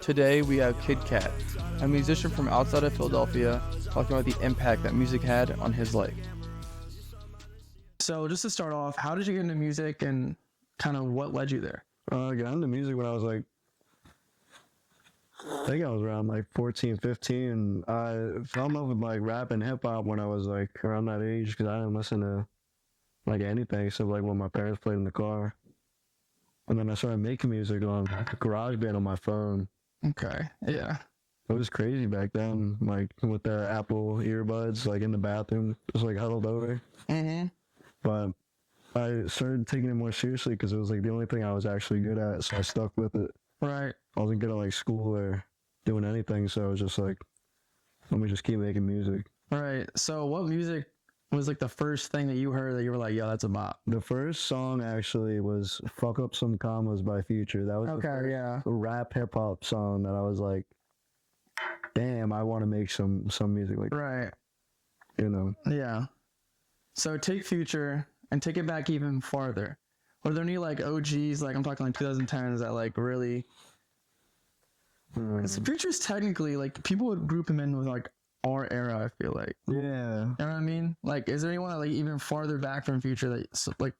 Today we have Kid Katt, a musician from outside of Philadelphia, talking about the impact that music had on his life. So just to start off, how did you get into music and kind of what led you there? I got into music when I was I think I was around 14, 15. I fell in love with rap and hip hop when I was around that age because I didn't listen to anything except what my parents played in the car. And then I started making music on GarageBand on my phone. Okay, yeah. It was crazy back then, with the Apple earbuds, in the bathroom, just huddled over. Mm-hmm. But I started taking it more seriously because it was the only thing I was actually good at, so I stuck with it. Right. I wasn't good at school or doing anything, so I was just let me just keep making music. Right. So what music was the first thing that you heard that you were like, yo, that's a bop? The first song actually was "Fuck Up Some Commas" by Future. That was the first rap hip hop song that I was damn, I want to make some music like right. that. Yeah. So take Future and take it back even farther. Were there any OGs, I'm talking 2010s that really? Because Future's technically people would group him in with our era. I feel like. Yeah. You know what I mean? Is there anyone even farther back from Future that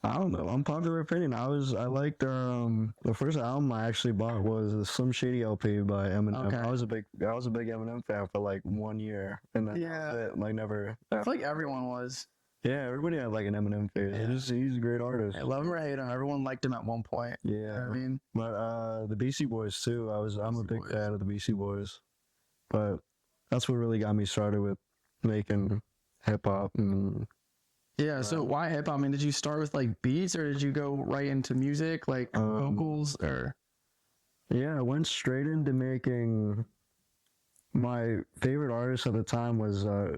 I don't know. Unpopular opinion. I liked the first album I actually bought was the Slim Shady LP by Eminem. Okay. I was a big Eminem fan for 1 year, and then never. I feel like everyone was. Yeah, everybody had an Eminem phase. Yeah. He's a great artist. I love him or hate him. Everyone liked him at one point. Yeah. You know what I mean? But the Beastie Boys too. I'm a big fan of the Beastie Boys. But that's what really got me started with making hip hop and yeah, so why hip hop? I mean, did you start with beats or did you go right into music, vocals or? Yeah, I went straight into making. My favorite artist at the time was Lil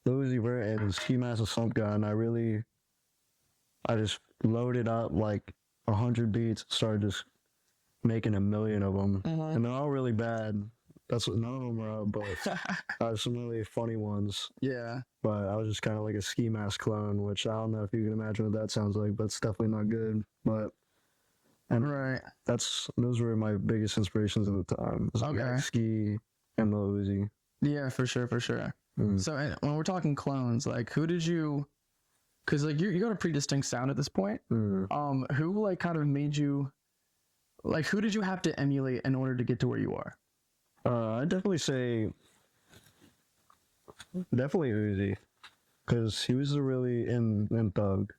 Uzi Vert and Ski Mask Slump Gun. I just loaded up 100 beats, started just making a million of them, and they're all really bad. That's what none of them are, but I have some really funny ones. Yeah. But I was just kind of like a Ski Mask clone, which I don't know if you can imagine what that sounds like, but it's definitely not good. Right. Those were my biggest inspirations at the time. Okay. Ski and Lil Uzi. Yeah, for sure. So when we're talking clones, who did you? Because you got a pretty distinct sound at this point. Who kind of made you? Who did you have to emulate in order to get to where you are? I'd definitely say Uzi, because he was really in Thug.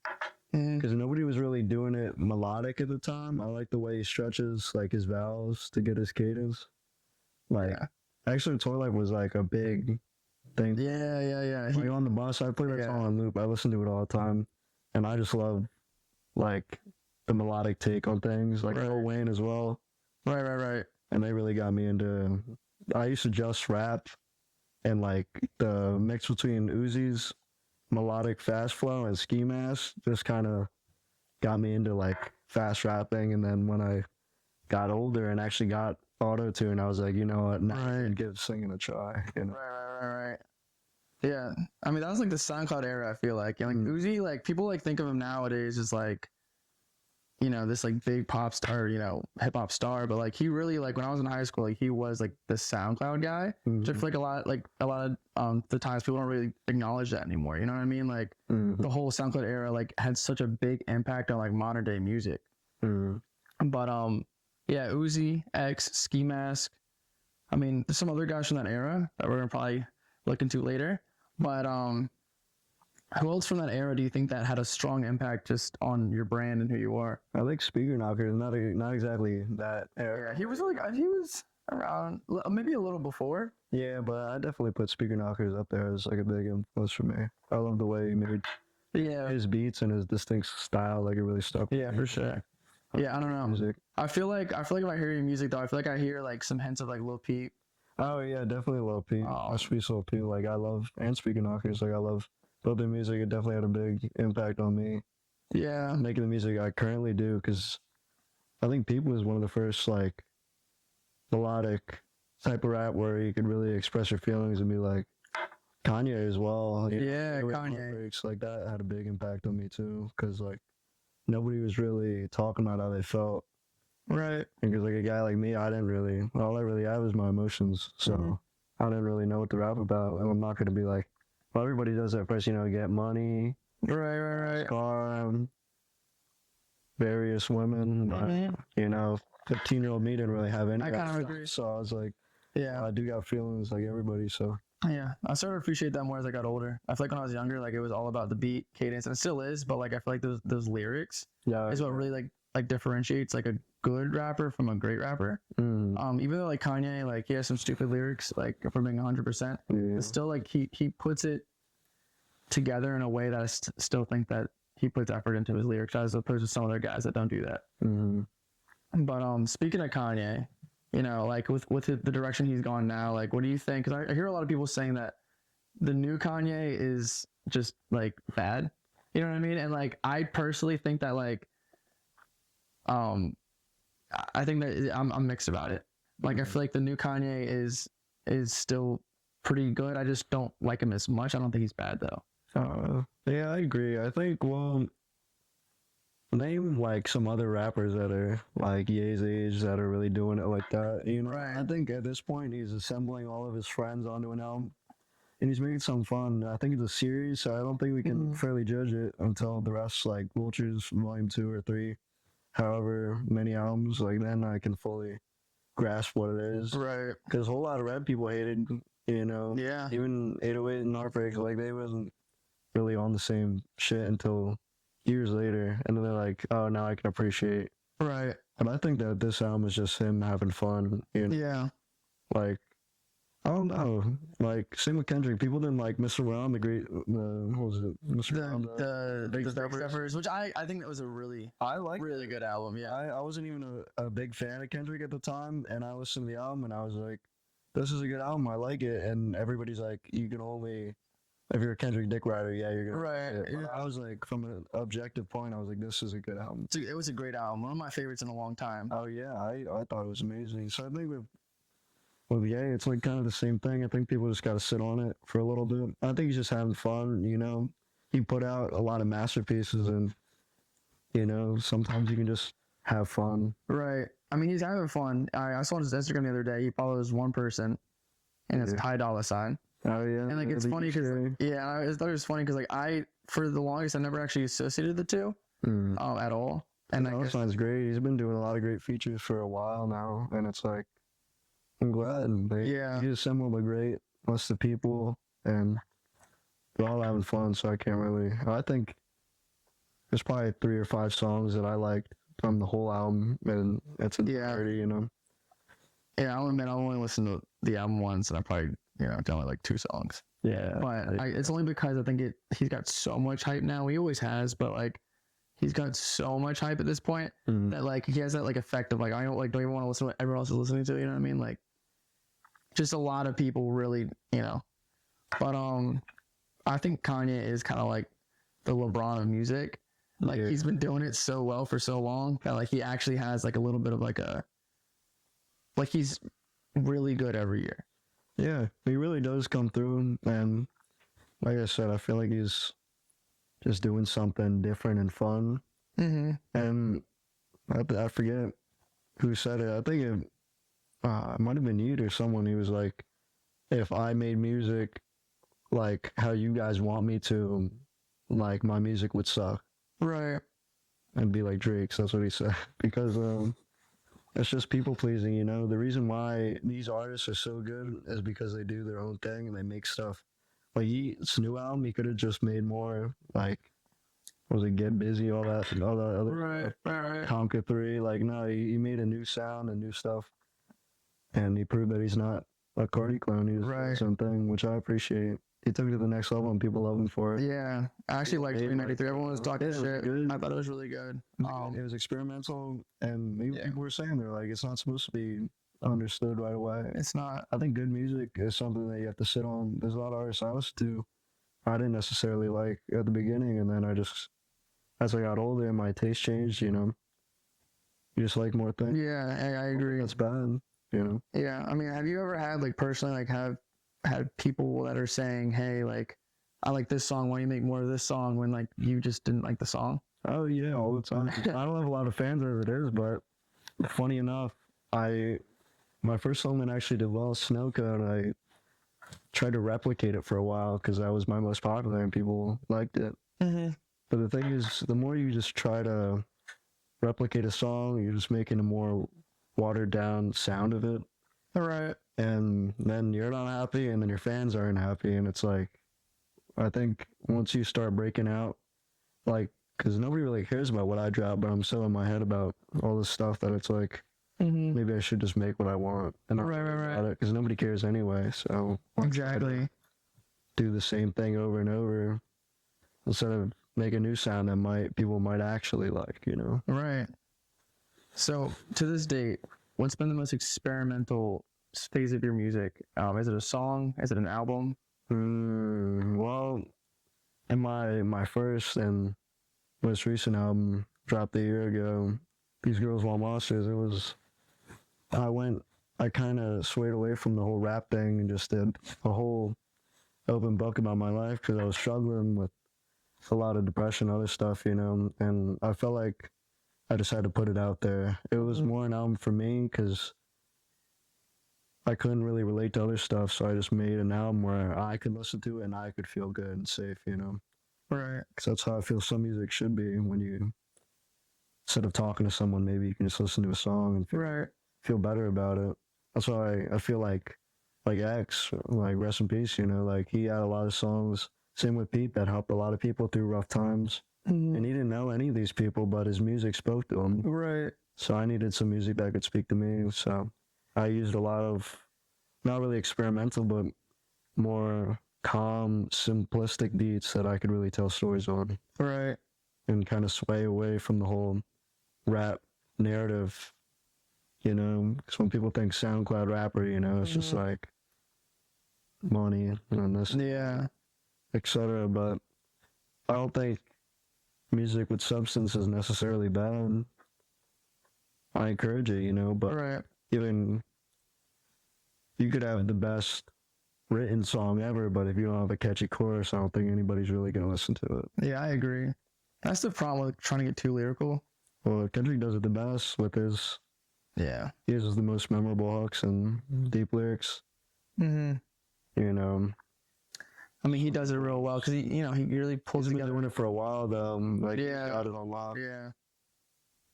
Because nobody was really doing it melodic at the time. I like the way he stretches his vowels to get his cadence. Actually, Toy Life was a big thing. Yeah. On the bus, I play that song on loop. I listen to it all the time, and I just love the melodic take on things. Lil Wayne as well. Right. And they really got me into. I used to just rap, and the mix between Uzi's melodic fast flow and Ski Mask just kind of got me into fast rapping. And then when I got older and actually got auto tune, I was like, you know what, now I can give singing a try. Right. Yeah, I mean that was the SoundCloud era. I feel Uzi, people think of him nowadays as this big pop star, hip hop star, but he really when I was in high school, he was the SoundCloud guy. Which I feel a lot of the times people don't really acknowledge that anymore. You know what I mean? The whole SoundCloud era had such a big impact on modern day music. But yeah, Uzi, X, Ski Mask. I mean, there's some other guys from that era that we're gonna probably look into later. But who else from that era do you think that had a strong impact just on your brand and who you are? I think Speaker Knocker is not exactly that era. Yeah, he was around maybe a little before. Yeah, but I definitely put Speaker Knockers up there as a big influence for me. I love the way he made his beats and his distinct style. It really stuck. Yeah, for sure. Yeah, I don't know. Music. I feel like if I hear your music though, I feel like I hear some hints of Lil Peep. Oh yeah, definitely Lil Peep. Sweet Lil Peep. I love, and Speaker Knockers. I love both their music. It definitely had a big impact on me. Yeah. Making the music I currently do, because I think Peep was one of the first melodic type of rap where you could really express your feelings and be Kanye as well. Yeah, Kanye. Lyrics that had a big impact on me too, because nobody was really talking about how they felt Right. Because like a guy like me, I didn't really, all I really have is my emotions. So Mhm. I didn't really know what to rap about. And I'm not going to be like, well, everybody does that first, you know, get money, Right. car, various women. But, Mhm. you know, 15-year-old me didn't really have any. I of that kind of stuff. agree. So I was like, Yeah. I do got feelings like everybody. So Yeah. I started to appreciate that more as I got older. I feel like when I was younger, like it was all about the beat, cadence, and it still is. But like I feel like those lyrics yeah. is what really like differentiates like a good rapper from a great rapper. Even though like Kanye, like he has some stupid lyrics, like if we're being 100%, Yeah. but still like he puts it together in a way that I still think that he puts effort into his lyrics as opposed to some other guys that don't do that. But speaking of Kanye, you know, like with the direction he's gone now, like what do you think? Because I hear a lot of people saying that the new Kanye is just like bad. You know what I mean? And like I personally think that like I think that I'm mixed about it. Like I feel like the new Kanye is still pretty good. I just don't like him as much. I don't think he's bad though. Yeah, I agree. I think, well, name like some other rappers that are like Ye's age that are really doing it like that. You know, Right. I think at this point he's assembling all of his friends onto an album, and he's making some fun. I think it's a series, so I don't think we can fairly judge it until the rest, like Vultures Volume 2 or 3, however many albums. Like then I can fully grasp what it is. Right. Because a whole lot of rap people hated, you know. Yeah. Even 808 and Heartbreak, like they wasn't really on the same shit until years later, and then they're like, oh, now I can appreciate. Right. And I think that this album is just him having fun. You know? Yeah. Like, I don't know. Like, same with Kendrick. People didn't like Mr. Around the Great, what was it? Mr. Around The Big Big Steppers. Steppers, which I think that was a really I like really good album. Yeah. I wasn't even a big fan of Kendrick at the time, and I listened to the album and I was like, this is a good album. I like it. And everybody's like, you can only, if you're a Kendrick Dick Rider, yeah, you're gonna Right, like it. yeah. I was like, from an objective point, I was like, this is a good album. It was a great album. One of my favorites in a long time. Oh yeah, I thought it was amazing. So I think with Ye, it's like kind of the same thing. I think people just got to sit on it for a little bit. I think he's just having fun. You know, he put out a lot of masterpieces, and you know, sometimes you can just have fun. Right. I mean, he's having fun. I saw on his Instagram the other day. He follows one person, and it's Yeah. Ty Dolla $ign. Oh yeah, And like it's funny because yeah, I thought it was funny because like I for the longest I never actually associated the two at all. And Dolla $ign's great. He's been doing a lot of great features for a while now, and it's like I'm glad he assembled a great list of people, and they're all having fun. So I can't really. I think there's probably 3 or 5 songs that I liked from the whole album, and it's entirety, you know. Yeah, I'll admit I only listened to the album once, and I probably downloaded like 2 songs. Yeah, But it's only because I think he's got so much hype now. He always has, but like he's got so much hype at this point that like he has that like effect of like I don't even want to listen to what everyone else is listening to. You know what I mean? Like just a lot of people really, you know. But I think Kanye is kind of like the LeBron of music. Like he's been doing it so well for so long that like he actually has like a little bit of like he's really good every year. Yeah, he really does come through, and like I said, I feel like he's just doing something different and fun. And I forget who said it. I think it might have been you or someone. He was like, if I made music like how you guys want me to, like my music would suck. Right. And be like Drake's. That's what he said. Because it's just people pleasing, you know. The reason why these artists are so good is because they do their own thing and they make stuff. Like his new album, he could have just made more like, was it Get Busy, all that other Right. Conquer 3. Like no, he made a new sound and new stuff, and he proved that he's not a Cardi clone. He's doing his own thing, which I appreciate. He took it to the next level, and people love him for it. Yeah, I actually liked 393. Everyone was talking shit. I thought it was really good. It was experimental, and people were saying they're like, it's not supposed to be understood right away. It's not. I think good music is something that you have to sit on. There's a lot of artists I listen to I didn't necessarily like at the beginning, and then I just, as I got older, my taste changed. You know, you just like more things. Yeah, I agree. That's bad. You know. Yeah, I mean, have you ever had like personally like have had people that are saying, hey, like I like this song, why don't you make more of this song, when like you just didn't like the song? Oh yeah, all the time. I don't have a lot of fans as it is, but funny enough, my first song that actually did well, Snow Cone, I tried to replicate it for a while because that was my most popular and people liked it. Mm-hmm. But the thing is, the more you just try to replicate a song, you're just making a more watered down sound of it. All right. And then you're not happy, and then your fans aren't happy. And it's like, I think once you start breaking out, like, because nobody really cares about what I drop, but I'm so in my head about all this stuff that it's like, Mm-hmm. maybe I should just make what I want and not worry about it, because nobody cares anyway. So Exactly. do the same thing over and over instead of make a new sound that people might actually like, you know? Right. So to this date, what's been the most experimental phase of your music? Is it a song? Is it an album? Well, in my first and most recent album dropped a year ago, These Girls Want Monsters, I kind of swayed away from the whole rap thing and just did a whole open book about my life because I was struggling with a lot of depression, other stuff, you know, and I felt like I just had to put it out there. It was more an album for me because I couldn't really relate to other stuff, so I just made an album where I could listen to it and I could feel good and safe, you know. Right. Because that's how I feel some music should be. When you, instead of talking to someone, maybe you can just listen to a song and feel better about it. That's why I feel like X, like rest in peace, you know, like he had a lot of songs. Same with Pete that helped a lot of people through rough times. Mm-hmm. And he didn't know any of these people, but his music spoke to him. Right. So I needed some music that could speak to me. So I used a lot of, not really experimental, but more calm, simplistic beats that I could really tell stories on. Right. And kind of sway away from the whole rap narrative, you know, because when people think SoundCloud rapper, you know, it's just like money and this, etc. But I don't think music with substance is necessarily bad. I encourage it, you know, but even you could have the best written song ever, but if you don't have a catchy chorus, I don't think anybody's really gonna listen to it. Yeah, I agree. That's the problem with trying to get too lyrical. Well, Kendrick does it the best with his. Yeah. He uses the most memorable hooks and deep lyrics. Mm-hmm. You know. I mean, he does it real well because he really pulls He's been together. doing it for a while though. Like, he got it on lock. Yeah.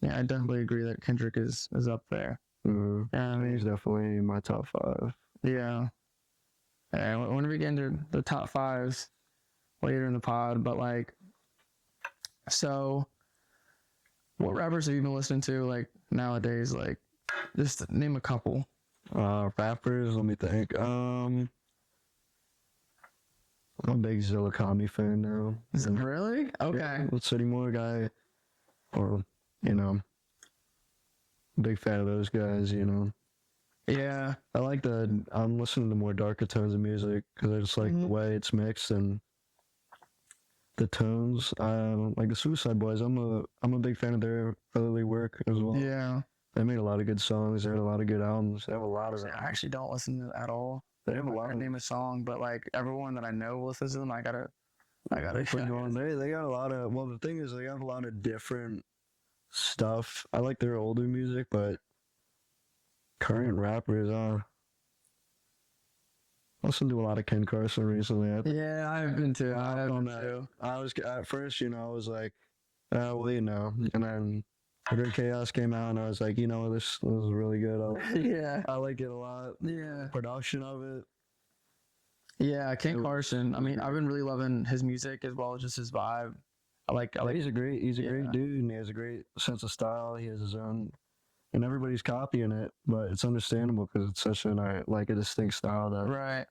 Yeah, I definitely agree that Kendrick is up there. Mm-hmm. Yeah, I mean, He's definitely in my top 5. Yeah. And when we get into the top 5s later in the pod, but like, so what rappers have you been listening to like nowadays? Like, just name a couple. Rappers, let me think. I'm a big Zilla Kami fan now. Really? Okay. Yeah, City Moore guy, or, you know, big fan of those guys, you know. Yeah. I'm listening to more darker tones of music because I just like the way it's mixed and the tones. Like the Suicide Boys, I'm a big fan of their early work as well. Yeah. They made a lot of good songs. They had a lot of good albums. They have a lot of them. I actually don't listen to it at all. They have a lot I of name a song, but like everyone that I know listens to them. I gotta put you on. They got a lot of. Well, the thing is, they have a lot of different stuff. I like their older music, but current rappers, I listened to a lot of Ken Carson recently. Yeah, I've been too. I was at first, you know, I was like, well, you know, and then Great Chaos came out, and I was like, you know, this was really good. I like it a lot. Yeah. Production of it. Yeah, Ken Carson. I mean, I've been really loving his music as well as just his vibe. I like. He's a great dude, and he has a great sense of style. He has his own, and everybody's copying it, but it's understandable because it's such a distinct style that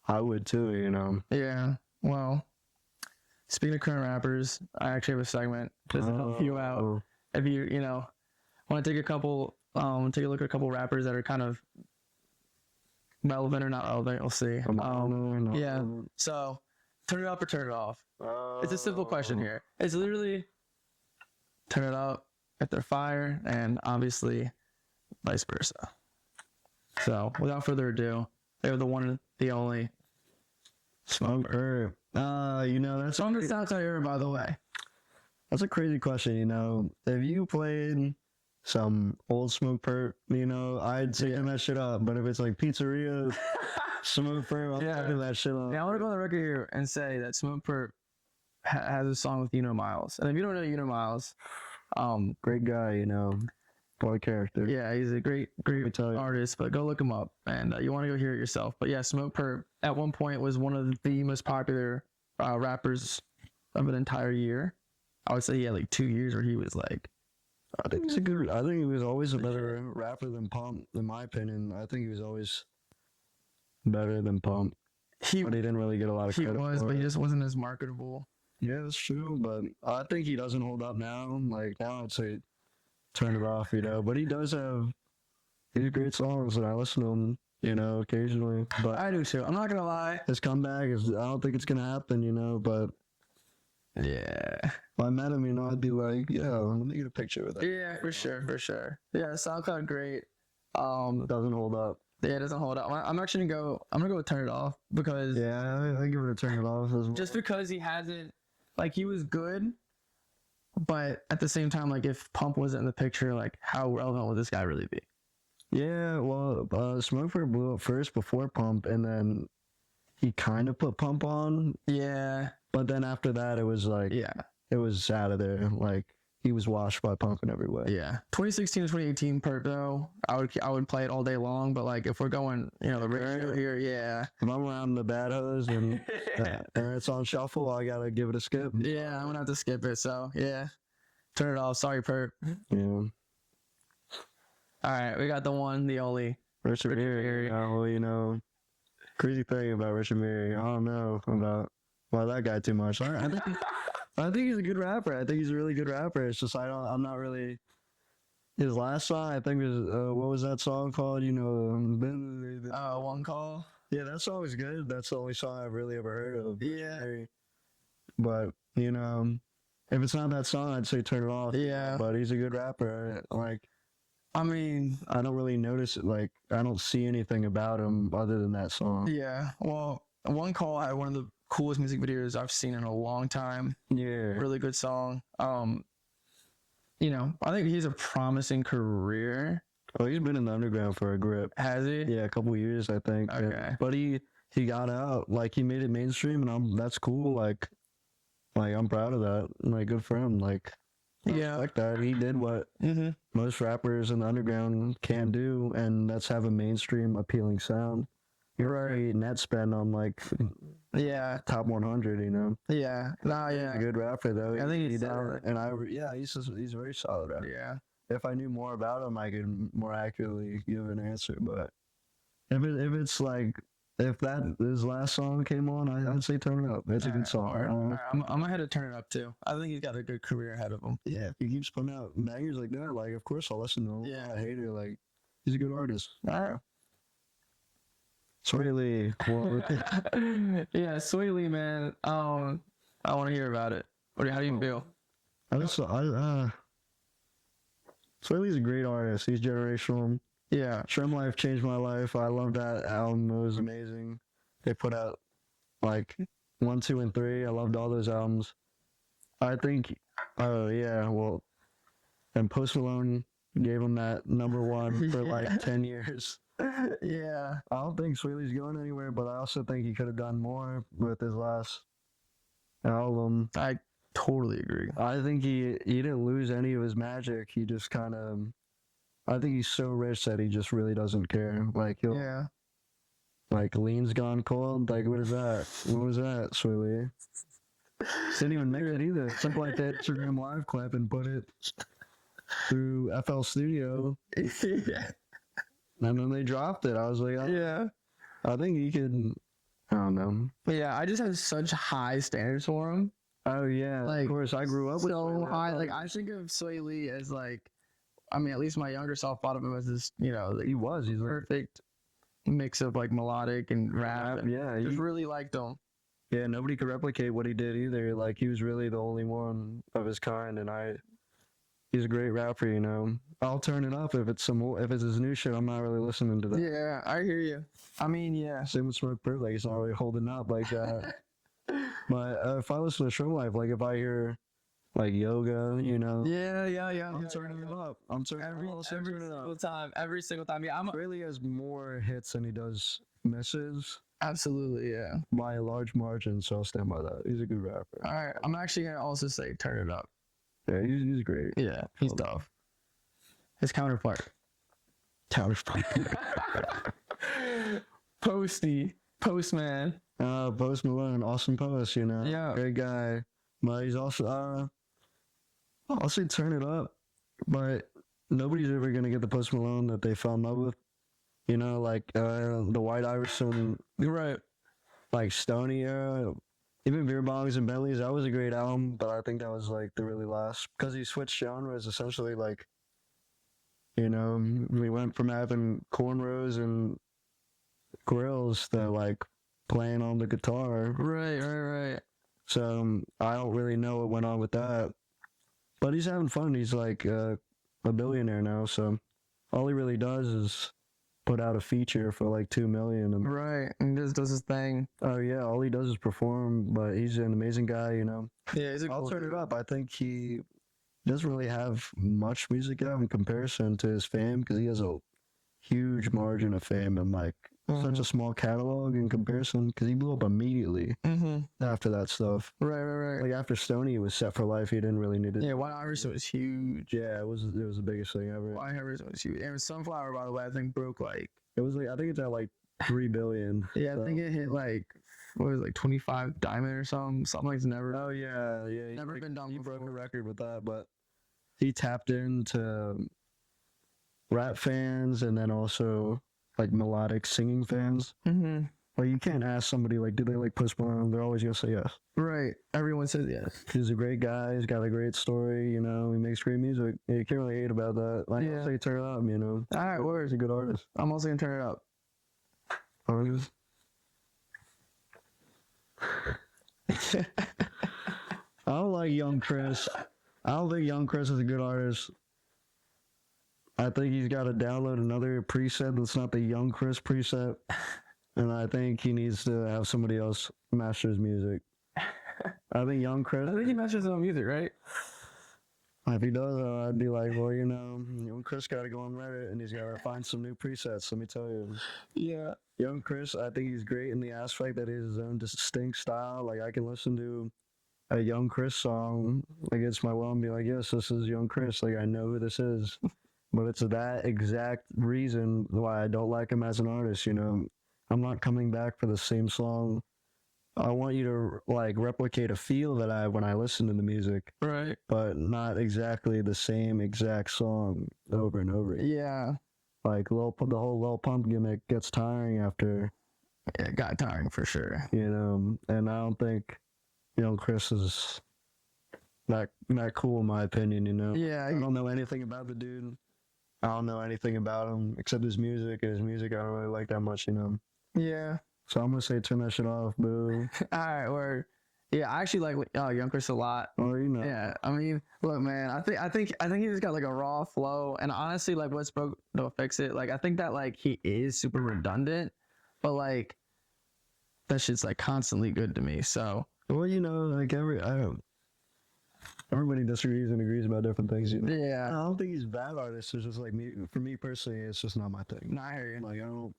I would too, you know. Yeah. Well, speaking of current rappers, I actually have a segment to help you out. If you want to take a look at a couple rappers that are kind of relevant or not relevant, we'll see. Yeah. So, turn it up or turn it off. It's a simple question here. It's literally turn it up if they're fire, and obviously vice versa. So, without further ado, they're the one and the only Smoke Herb. You know, that's on the SoundCloud era, by the way. That's a crazy question, you know. If you played some old smoke perp, I'd say turn that shit up. But if it's like pizzeria smoke perp, I'll turn that shit up. Yeah, I want to go on the record here and say that Smoke Perp has a song with Miles. And if you don't know Miles, Great guy, boy character. yeah, he's a great artist, but go look him up and you want to go hear it yourself. But yeah, Smoke Perp at one point was one of the most popular rappers of an entire year. I would say he had like 2 years where he was like, I think he was always a better rapper than Pump, in my opinion. I think he was always better than Pump. But he didn't really get a lot of credit. He was, but he just wasn't as marketable. Yeah, that's true, but I think he doesn't hold up now. Like, now I'd say turn it off, But he does have great songs, and I listen to him, occasionally. But I do too. I'm not going to lie. his comeback I don't think it's going to happen, but Yeah. if I met him, I'd be like, yeah, let me get a picture with him. Yeah, for sure. Yeah, SoundCloud great. Doesn't hold up. Yeah, it doesn't hold up. I'm actually gonna go with Turn It Off because Yeah, I give it a turn it off as well. just because he hasn't, like, he was good, but at the same time, like, if Pump wasn't in the picture, like, how relevant would this guy really be? Yeah, well, Smoke Perp blew up first before Pump, and then he kind of put Pump on, Yeah, but then after that, it was like, yeah, it was out of there. Like, he was washed by Pump in every way. yeah. 2016 to 2018 Perp though, I would play it all day long. But like, if we're going, the ratio here, yeah, If I'm around the bad hoes and it's on shuffle, I gotta give it a skip. yeah, I'm gonna have to skip it. So yeah, Turn It Off. Sorry, Perp. Yeah. All right, we got the one, the only. Richard Berry. Well, crazy thing about Richard Berry, I don't know about that guy too much. I think he's a good rapper. I think he's a really good rapper. It's just I'm not really. His last song, I think, was what was that song called? One Call. Yeah, that song was good. That's the only song I've really ever heard of. Yeah. But if it's not that song, I'd say turn it off. Yeah. But he's a good rapper. Like, I mean, I don't really notice it. Like, I don't see anything about him other than that song. yeah. Well, One Call had one of the coolest music videos I've seen in a long time. Yeah. Really good song. I think he's a promising career. Oh, he's been in the underground for a grip. Has he? Yeah, a couple of years, I think. Okay. Yeah. But he got out. Like, he made it mainstream, and that's cool. Like I'm proud of that. Like, good for him. Like, Yeah. like that. He did what most rappers in the underground can't do, and that's have a mainstream appealing sound. You're right. Net spend on like Yeah. top 100. Yeah. Nah. He's a Yeah. good rapper though. I think he he's did, solid. and he's a very solid rapper. Yeah. If I knew more about him, I could more accurately give an answer. But if his last song came on, I'd say turn it up. It's a good song. All right. I'm gonna head to Turn It Up too. I think he's got a good career ahead of him. Yeah, if he keeps putting out bangers like that, like, of course I'll listen to him. Yeah. I hate it. Like, he's a good artist. All right. Sway Lee. Yeah, Sway Lee, man. I want to hear about it. How do you feel? Sway Lee's a great artist. He's generational. Yeah. Shrimp Life changed my life. I love that album. It was amazing. They put out like 1, 2, and 3. I loved all those albums. I think, and Post Malone gave him that #1 for like 10 years. Yeah. I don't think Sway Lee's going anywhere, but I also think he could have done more with his last album. I totally agree. I think he didn't lose any of his magic. He just kind of, I think he's so rich that he just really doesn't care. Like, like, Lean's Gone Cold. Like, what is that? What was that, Sway Lee? Didn't even make it either. Something like that Instagram live clip and put it through FL Studio. Yeah. And then they dropped it. I was like, I think he could. I don't know. But yeah, I just have such high standards for him. Oh yeah, Like, of course. I grew up with So Sway Lee. high. Like, I think of Sway Lee as like, I mean, at least my younger self thought of him as this, He was. He's like, perfect mix of like melodic and rap. And yeah. just really liked him. Yeah, nobody could replicate what he did either. Like, he was really the only one of his kind, and he's a great rapper. I'll turn it up if it's his new shit. I'm not really listening to that. Yeah, I hear you. I mean, yeah. Same with Smoke Perp, like, it's not really holding up like that. But if I listen to Shrimp Life, like, if I hear like yoga, you know. Yeah. I'm turning it up. I'm turning it up. Every single time. Yeah, Really has more hits than he does misses absolutely, yeah. by a large margin, so I'll stand by that. He's a good rapper. All right, I'm actually gonna also say turn it up. Yeah, he's great. Yeah, he's tough. His counterpart. Postman. Post Malone, Austin Post, you know. Yeah. Great guy. But he's also I'll say turn it up. But nobody's ever gonna get the Post Malone that they fell in love with. You know, like the White Iverson, Right. like Stoney era, even Beer Bongs and Bentleys, that was a great album, but I think that was like the really last, because he switched genres essentially. Like, you know, we went from having cornrows and grills to like playing on the guitar. Right. So I don't really know what went on with that, but he's having fun. He's like a billionaire now, so all he really does is put out a feature for like 2 million. And, Right. And just does his thing. oh yeah, all he does is perform, but he's an amazing guy, you know. Yeah, he's a I'll cool turn dude. it up. I think he doesn't really have much music out in comparison to his fame, because he has a huge margin of fame and like such a small catalog in comparison, because he blew up immediately after that stuff. Right. Like after Stoney, he was set for life. He didn't really need it. Yeah, White Iverson was huge. Yeah, it was the biggest thing ever. White Iverson was huge. And Sunflower, by the way, I think broke like. It was like, I think it's at like 3 billion. Yeah, so. I think it hit like, what was it, like 25 diamond or something like never. Oh yeah. Never been done He before. broke a record with that, but he tapped into rap fans and then also like melodic singing fans. Like you can't ask somebody like, do they like Post Malone? They're always gonna say yes. Right. Everyone says yes. He's a great guy. He's got a great story. You know, he makes great music. You can't really hate about that. Like, Yeah. I'll say turn it up. You know. All right, He's word. a good artist. I'm also gonna turn it up. Artist. I don't like Young Chris. I don't think Young Chris is a good artist. I think he's got to download another preset that's not the Young Chris preset. And I think he needs to have somebody else master his music. I think Young Chris. I think he masters his own music, right? If he does, I'd be like, well, you know, Young Chris got to go on Reddit and he's got to find some new presets. Let me tell you. Yeah. Young Chris, I think he's great in the aspect that he has his own distinct style. Like, I can listen to a Young Chris song against my will and be like, yes, this is Young Chris. Like, I know who this is. But it's that exact reason why I don't like him as an artist, you know. I'm not coming back for the same song. I want you to like replicate a feel that I have when I listen to the music, Right. but not exactly the same exact song over and over. Yeah. Like the whole Lil Pump gimmick gets tiring after, Yeah, it got tiring for sure. you know. And I don't think, you know, Chris is that cool in my opinion. You know. Yeah. I don't know anything about the dude. I don't know anything about him except his music, and his music I don't really like that much, you know. Yeah. So I'm gonna say turn that shit off, boo. All right, word. Yeah, I actually like Young Chris a lot. Or you know. Yeah, I mean, look, man, I think he just got like a raw flow, and honestly, like what's broke, don't fix it. Like I think that like he is super redundant, but like that shit's like constantly good to me. So Well, you know, like everybody disagrees and agrees about different things. You know? I yeah, don't think he's a bad artist. It's just like me. For me personally, it's just not my thing. nah, I hear you. Like I don't.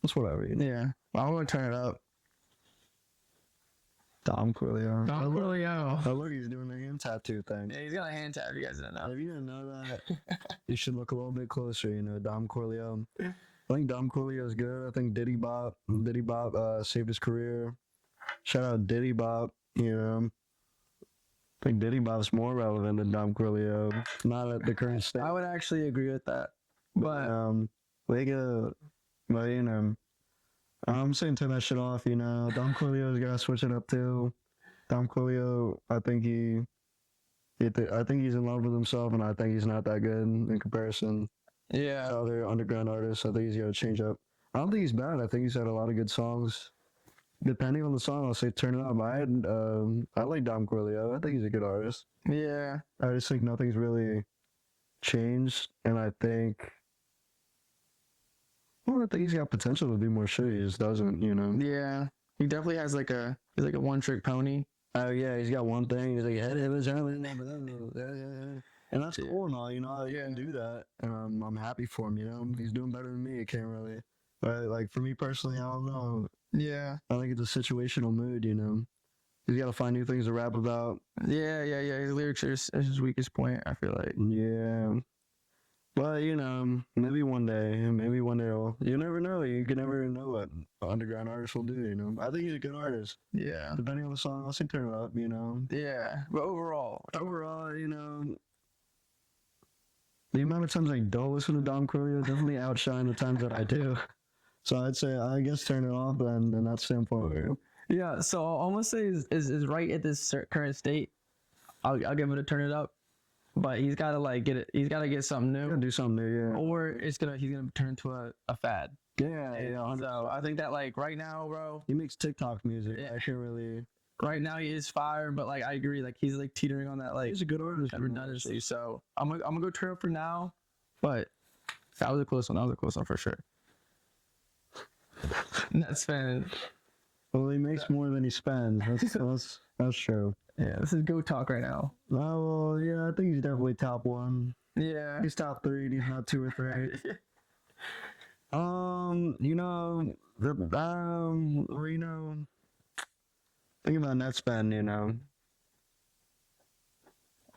It's whatever. You know? Yeah, well, I'm gonna turn it up. Dom Corleone. Don Corleone. Oh look, he's doing the hand tattoo thing. Yeah, he's got a hand tap. You guys didn't know. If you didn't know that, you should look a little bit closer. You know, Dom Corleone. I think Dom Corleone is good. I think Diddy Bop saved his career. Shout out Diddy Bop. You know, I think Diddy Bop's more relevant than Dom Corleone. Not at the current state. I would actually agree with that, but But you know, I'm saying turn that shit off. You know, Dom Corleone's gotta switch it up too. Dom Corleone, I think I think he's in love with himself, and I think he's not that good in comparison yeah, to other underground artists. I think he's gotta change up. I don't think he's bad. I think he's had a lot of good songs. Depending on the song, I'll say turn it up. I like Dom Corleone. I think he's a good artist. yeah, I just think nothing's really changed, and I think he's got potential to do more shit. He just doesn't, you know. yeah. He definitely has he's like a one trick pony. oh yeah, he's got one thing. He's like, "Hey, it was early," and that's cool and all. You know, you can do that, and I'm happy for him. You know, he's doing better than me. I can't really, but like for me personally, I don't know. Yeah. I think it's a situational mood. You know, he's got to find new things to rap about. Yeah. His lyrics are his weakest point, I feel like. Yeah. But you know, maybe one day, you never know. You can never know what an underground artist will do. You know, I think he's a good artist. Yeah. Depending on the song, I'll say turn it up. You know, Yeah. But overall, you know, the amount of times I don't listen to Dom Coolio definitely outshine the times that I do. So I'd say, I guess, turn it off, and that standpoint. yeah. So I'll almost say is right at this current state. I'll give it a turn it up, but he's got to like get it. He's got to get something new, Gotta do something new, yeah. or he's gonna turn into a fad. Yeah, yeah. 100%. So I think that like right now, bro. He makes TikTok music. Yeah. I can't really. Right now he is fire, but like I agree, like he's like teetering on that like He's a good artist. that redundancy. So I'm gonna go turn up for now, but that was a close one. That was a close one for sure. That's fan. Well, he makes more than he spends. That's true. Yeah, this is go talk right now. Oh, well, yeah, I think he's definitely top one. Yeah. He's top three, and he's not two or three. You know, Reno. Think about net spend, you know.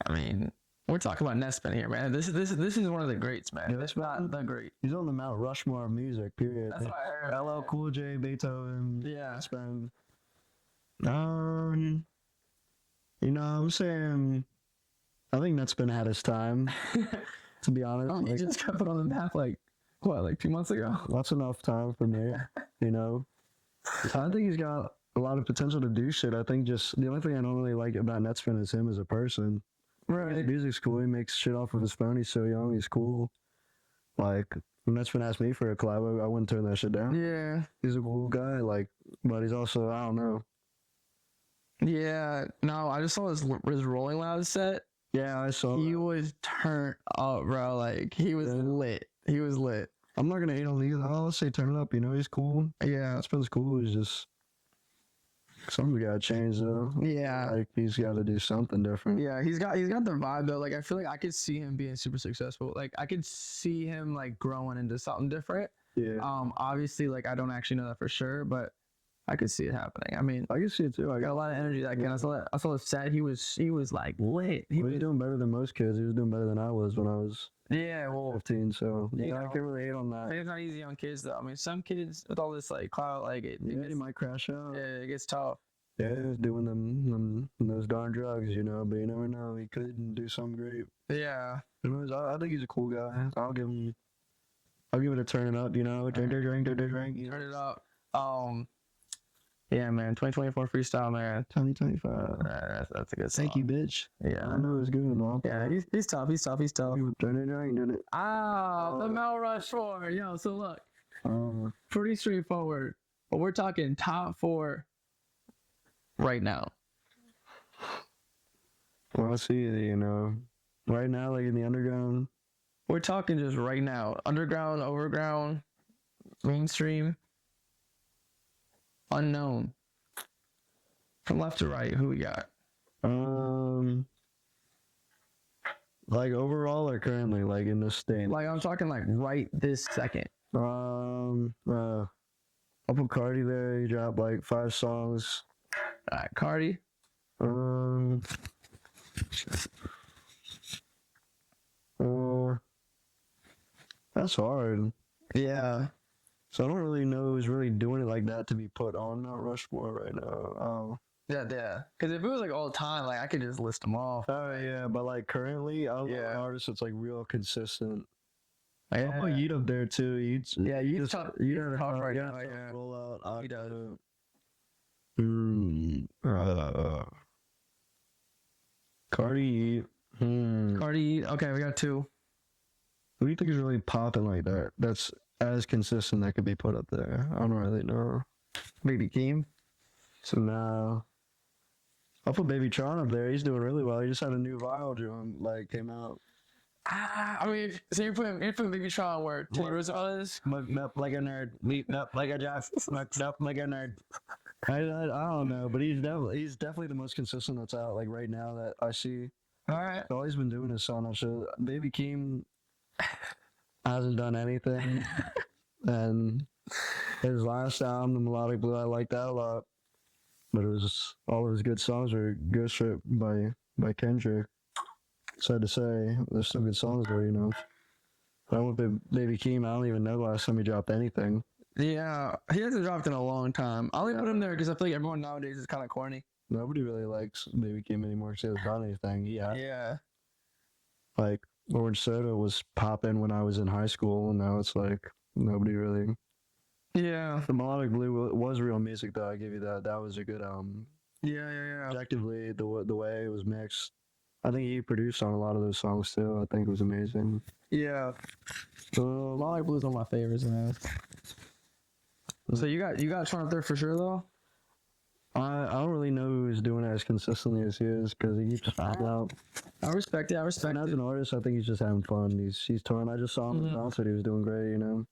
I mean, we're talking about Nespin here, man. This is one of the greats, man. Yeah, It's not the great. He's on the Mount Rushmore of music, period. That's what I heard. LL Cool J, Beethoven, Yeah. Spend. You know, I'm saying, I think Netspin had his time, to be honest. Oh, he Like, just got put on the map like what, like 2 months ago? that's enough time for me, you know. I think he's got a lot of potential to do shit. I think just the only thing I don't really like about Netspin is him as a person. His Right. music's cool. He makes shit off of his phone. He's so young. He's cool. Like, when Netspin asked me for a collab, I wouldn't turn that shit down. Yeah. He's a cool guy, like, but he's also, I don't know. Yeah. No, I just saw his Rolling Loud set. Yeah, I saw He that. was turned up, bro. Like he was Yeah. lit. He was lit. I'm not gonna hate on either. I'll say turn it up, you know, he's cool. Yeah. Netspin's cool. He's just, something's gotta change, though. Yeah. Like, he's gotta do something different. Yeah, he's got the vibe though. Like I feel like I could see him being super successful. Like I could see him like growing into something different. Yeah. Obviously like I don't actually know that for sure, but I could see it happening. I mean, I can see it too. I got a got lot of energy that kid. I saw the set. He was like lit. He Well, was, he's doing better than most kids. He was doing better than I was when I was yeah, well, 15. So You yeah, I know. can't really hate on I that. think it's not easy on kids though. I mean, some kids with all this like clout, like it Yeah, gets, he might crash out. yeah, it gets tough. Yeah, he was doing them those darn drugs, you know. But you never know. He could do something great. Yeah. Who knows? I think he's a cool guy. I'll give it a turn it up. You know, drink. You Turn it up. Yeah, man. 2024 freestyle, man. 2025. That's a good song. Thank you, bitch. Yeah. I know it's good. No, Yeah, he's tough. He's tough. Turn it down, did it. Ah, the Mount Rushmore. Yo, so look, Uh, pretty straightforward. But we're talking top 4 right now. well, I see. You know, right now, like in the underground. We're talking just right now. Underground, overground, mainstream, unknown. From left to right, who we got? Like overall or currently, like in this state. Like I'm talking like right this second. I'll put Cardi there. He dropped like 5 songs. All right, Cardi. That's hard. Yeah. So I don't really know who's really doing it like that to be put on Mount Rushmore right now. Yeah. Because if it was like all time, like I could just list them off. Oh yeah, but like currently, I don't know Yeah. an artist that's like real consistent. Yeah. I'll put Yeet up there too. Yeet's Yeet's just- tough. Yeet Yeet's had a tough right yeah, now, yeah. roll out. He does. Cardi. Cardi. Okay, we got 2. Who do you think is really popping like that? That's as consistent that could be put up there. I don't really know. Baby Keem. So now, I'll put Baby Tron up there. He's doing really well. He just had a new viral joint like came out. I mean, so you're putting Baby Tron where Teddy Roosevelt is? Mucked up like a nerd. Leaped up like a jock. Mucked up like a nerd. I don't know, but he's definitely the most consistent that's out like right now that I see. All right. All he's been doing is selling out shows. Baby Keem hasn't done anything, and his last album, The Melodic Blue, I like that a lot. But it was all of his good songs were Ghost Trip by Kendrick. Sad to say, there's some good songs there, you know. But I went with Baby Keem. I don't even know the last time he dropped anything. Yeah, he hasn't dropped in a long time. I only put him there because I feel like everyone nowadays is kind of corny. Nobody really likes Baby Keem anymore because he hasn't done anything. Yeah. Yeah. Like Orange Soda was popping when I was in high school, and now it's like nobody really. Yeah. The Melodic Blue was real music, though. I give you that. That was a good Yeah. Objectively, the way it was mixed, I think he produced on a lot of those songs too. I think it was amazing. Yeah. Melodic Blue is one of my favorites, man. So you got Sean up there for sure though. I don't really know who's doing it as consistently as he is because he keeps popping out. I respect it. And as an artist, I think he's just having fun. He's touring. I just saw him in concert. He was doing great, you know.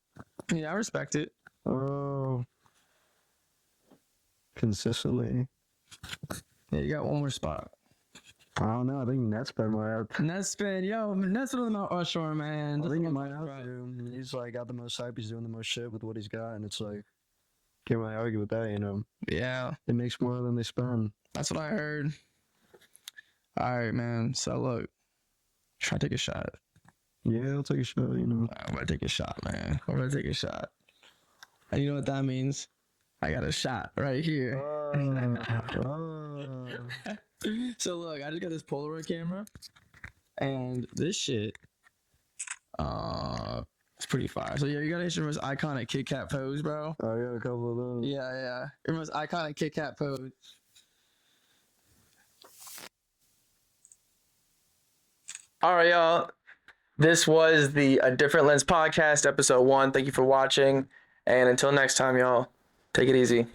Yeah, I respect it. Oh, consistently. Yeah, you got one more spot. I don't know. I think Netspin might have. Netspin, yo, Netspin on Mount Rushmore, man. I think he might have to. He's like got the most hype. He's doing the most shit with what he's got, and it's like can't really argue with that, you know. Yeah, It makes more than they spend. that's what I heard. All right, man. So look, try to take a shot. Yeah, I'll take a shot, you know. I'm gonna take a shot, man. I'm gonna take a shot. And you know what that means? I got a shot right here. So look, I just got this Polaroid camera, and this shit, it's pretty fire. So yeah, you gotta hit your most iconic Kit Kat pose, bro. I got a couple of those. Yeah. Your most iconic Kit Kat pose. All right, y'all. This was the A Different Lens podcast, episode 1. Thank you for watching. And until next time, y'all, take it easy.